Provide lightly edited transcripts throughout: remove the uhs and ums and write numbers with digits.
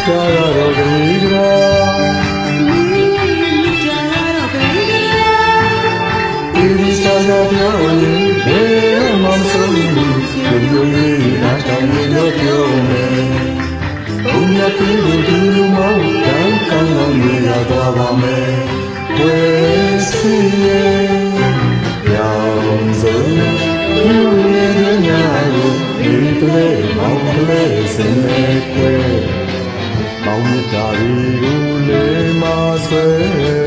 တာတော့ကလေးကဒီစားစားပြောရင်ဘယ်မှမဆုံးဘူးဒီလိုလေးအားတောင်းလို့ပြောမယ်ဘုံရတဲ့ဒီလိုမှတန်းကောင်းကောင်းနေရသွားပါမယ်ဝဲစီရဲ့ရောင်စုံဒီလိုညကိုဒီကလေးမောင်ကလေးစင်မဲ့ခွဲမောင်မြတ်တာတွေကိုလေးမဆွဲ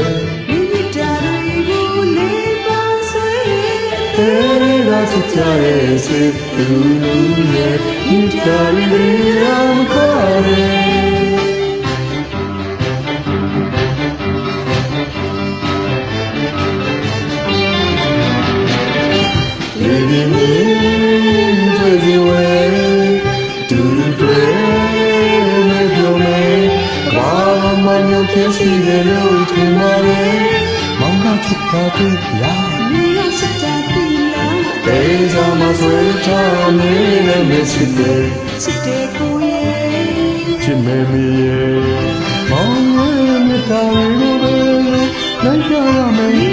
ချစ်ကြရဲ့စိတ်သူရဲ့ဒီတာရီရမ်းခေါ်တယ်ဒီနေ့တွေ့စီဝဲတူတွေ့နေပြောမယ်ဘာမှမညှို့ဖြစ်စီတယ်လို့ထင်ပါလေမောင်ကချစ်တာတူလားဒေဇာမဆွေထားနေတဲ့မစ်စစ်တဲ့ကိုရဲ့ချစ်မေမီရဲ့မောင်ရဲ့မြတ်တာတွေကိုပဲနိုင်ကြရမယ်မြ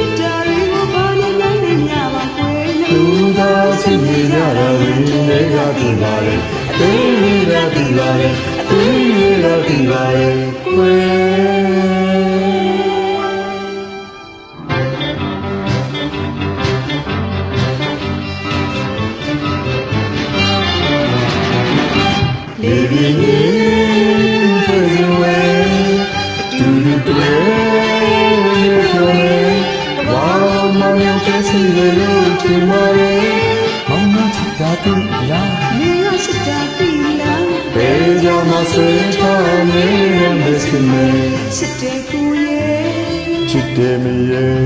တ်တာတွေကိုဘာလို့နိုင်နေရပါကွယ်လူသားချစ်နေကြတာတွေကဒီပါလေတွေကဒီပါလေတွေကဒီပါလေကွယ်လေပြင်းတွေ့စီဝဲတူတူတွေ့ပြောမယ်ဘာမှမပြောတဲ့စီလို့ထင်ပါလေမောင်မချစ်တာတူလားနေရချစ်တာတူလားဘယ်ကြောင့်မဆွေးထားနေရမစင်းမဲချစ်တဲ့ကိုရဲ့ချစ်တယ်မရဲ့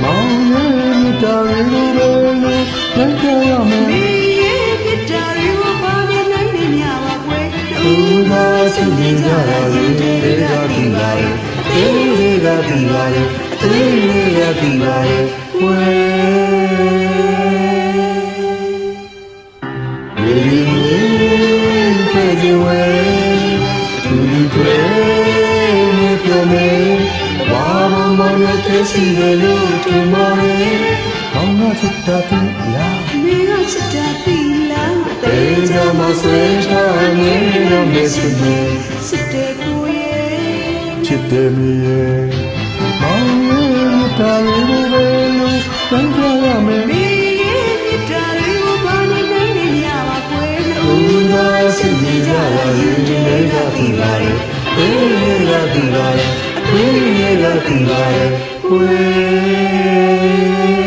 မောင်ရဲ့မြတ်တာတွေကိုပဲနိုင်ကြရမယ်လူသားချစ်နေကြတာတွေကဒီပါလေတွေကဒီပါလေတွေကဒီပါလေဝဲဒီနေ့တွေ့စီဝဲတူတွေ့နေပြောမယ်ဘာမှမပြောတဲ့စီလို့ထင်ပါလေဘောင်ကချစ်တာတူလားနေကချစ်တာတူလားဒေဇာမဆွေထားနေတဲ့မစ်စစ်တဲ့ကိုရဲ့ချစ်တယ်မီရဲ့မောင်ရဲ့မြတ်တာတွေကိုပဲလို့နိုင်ကြရမယ်မီရဲ့မြတ်တာတွေကိုဘာလို့နိုင်နေရပါကွယ်လူသားချစ်နေကြတာတွေကဒီပါလေတွေကဒီပါလေတွေကဒီပါလေကွယ်